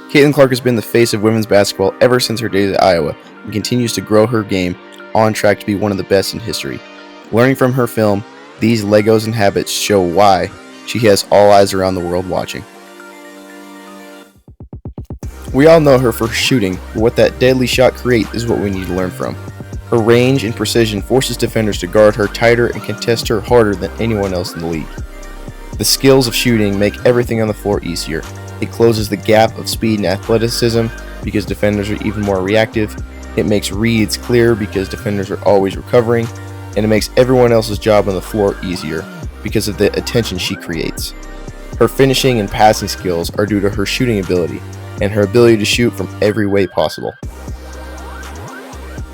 Caitlin Clark has been the face of women's basketball ever since her days at Iowa and continues to grow her game, on track to be one of the best in history. Learning from her film, these Legos and habits show why she has all eyes around the world watching. We all know her for shooting, but what that deadly shot creates is what we need to learn from. Her range and precision forces defenders to guard her tighter and contest her harder than anyone else in the league. The skills of shooting make everything on the floor easier. It closes the gap of speed and athleticism because defenders are even more reactive. It makes reads clear because defenders are always recovering. And it makes everyone else's job on the floor easier because of the attention she creates. Her finishing and passing skills are due to her shooting ability and her ability to shoot from every way possible.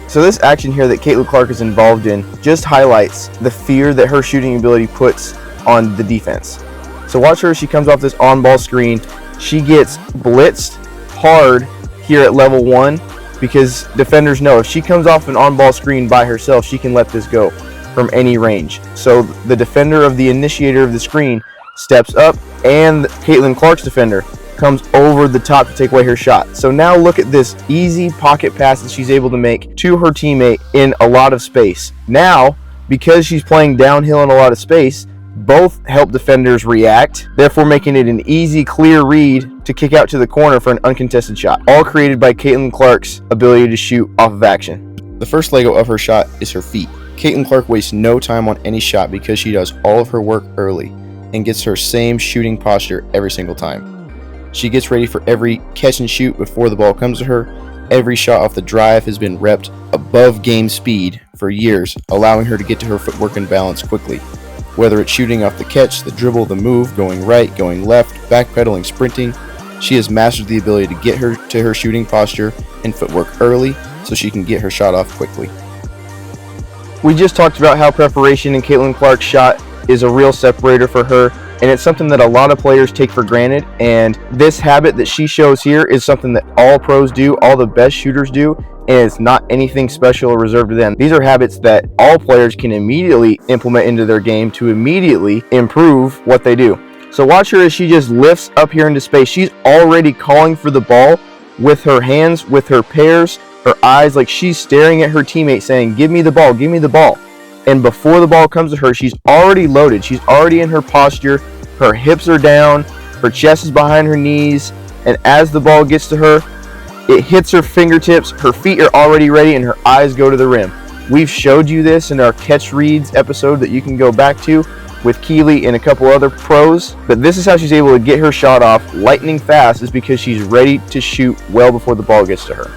So this action here that Caitlin Clark is involved in just highlights the fear that her shooting ability puts on the defense. So watch her as she comes off this on-ball screen. She gets blitzed hard here at level 1 because defenders know if she comes off an on-ball screen by herself, she can let this go from any range. So the defender of the initiator of the screen steps up, and Caitlin Clark's defender comes over the top to take away her shot. So now look at this easy pocket pass that she's able to make to her teammate in a lot of space. Now, because she's playing downhill in a lot of space, both help defenders react, therefore making it an easy, clear read to kick out to the corner for an uncontested shot. All created by Caitlin Clark's ability to shoot off of action. The first Lego of her shot is her feet. Caitlin Clark wastes no time on any shot because she does all of her work early and gets her same shooting posture every single time. She gets ready for every catch and shoot before the ball comes to her. Every shot off the drive has been repped above game speed for years, allowing her to get to her footwork and balance quickly. Whether it's shooting off the catch, the dribble, the move, going right, going left, backpedaling, sprinting, she has mastered the ability to get her to her shooting posture and footwork early so she can get her shot off quickly. We just talked about how preparation in Caitlin Clark's shot is a real separator for her, and it's something that a lot of players take for granted. And this habit that she shows here is something that all pros do, all the best shooters do, and it's not anything special or reserved to them. These are habits that all players can immediately implement into their game to immediately improve what they do. So watch her as she just lifts up here into space. She's already calling for the ball with her hands, with her pairs, her eyes, like she's staring at her teammate saying, "Give me the ball, give me the ball." And before the ball comes to her, she's already loaded. She's already in her posture. Her hips are down, her chest is behind her knees, and as the ball gets to her, it hits her fingertips, her feet are already ready, and her eyes go to the rim. We've showed you this in our catch reads episode that you can go back to with Keely and a couple other pros, but this is how she's able to get her shot off lightning fast, is because she's ready to shoot well before the ball gets to her.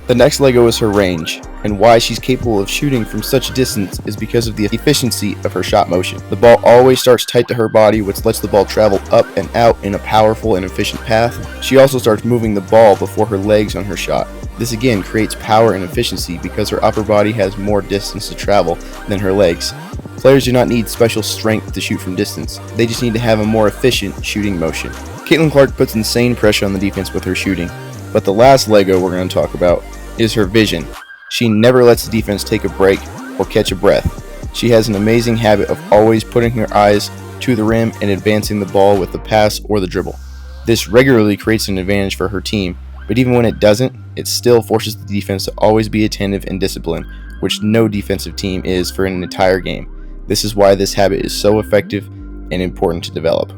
The next Lego is her range, and why she's capable of shooting from such a distance is because of the efficiency of her shot motion. The ball always starts tight to her body, which lets the ball travel up and out in a powerful and efficient path. She also starts moving the ball before her legs on her shot. This again creates power and efficiency because her upper body has more distance to travel than her legs. Players do not need special strength to shoot from distance. They just need to have a more efficient shooting motion. Caitlin Clark puts insane pressure on the defense with her shooting, but the last Lego we're going to talk about is her vision. She never lets the defense take a break or catch a breath. She has an amazing habit of always putting her eyes to the rim and advancing the ball with the pass or the dribble. This regularly creates an advantage for her team, but even when it doesn't, it still forces the defense to always be attentive and disciplined, which no defensive team is for an entire game. This is why this habit is so effective and important to develop.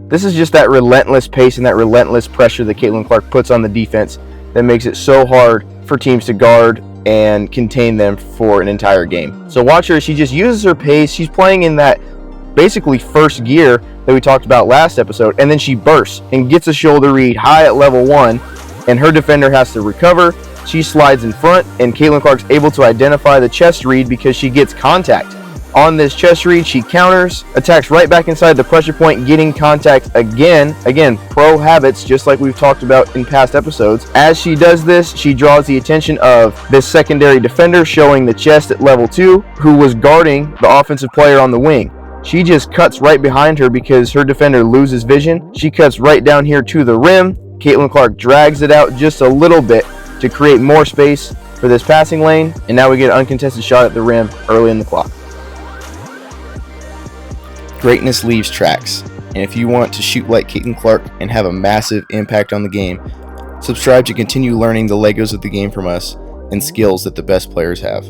This is just that relentless pace and that relentless pressure that Caitlin Clark puts on the defense that makes it so hard for teams to guard and contain them for an entire game. So watch her, she just uses her pace. She's playing in that basically first gear that we talked about last episode, and then she bursts and gets a shoulder read high at level 1, and her defender has to recover. She slides in front, and Caitlin Clark's able to identify the chest read because she gets contact. On this chest read, she counters, attacks right back inside the pressure point, getting contact again. Again, pro habits, just like we've talked about in past episodes. As she does this, she draws the attention of this secondary defender, showing the chest at level 2, who was guarding the offensive player on the wing. She just cuts right behind her because her defender loses vision. She cuts right down here to the rim. Caitlin Clark drags it out just a little bit to create more space for this passing lane, and now we get an uncontested shot at the rim early in the clock. Greatness leaves tracks. And if you want to shoot like Caitlin Clark and have a massive impact on the game, subscribe to continue learning the Legos of the game from us and skills that the best players have.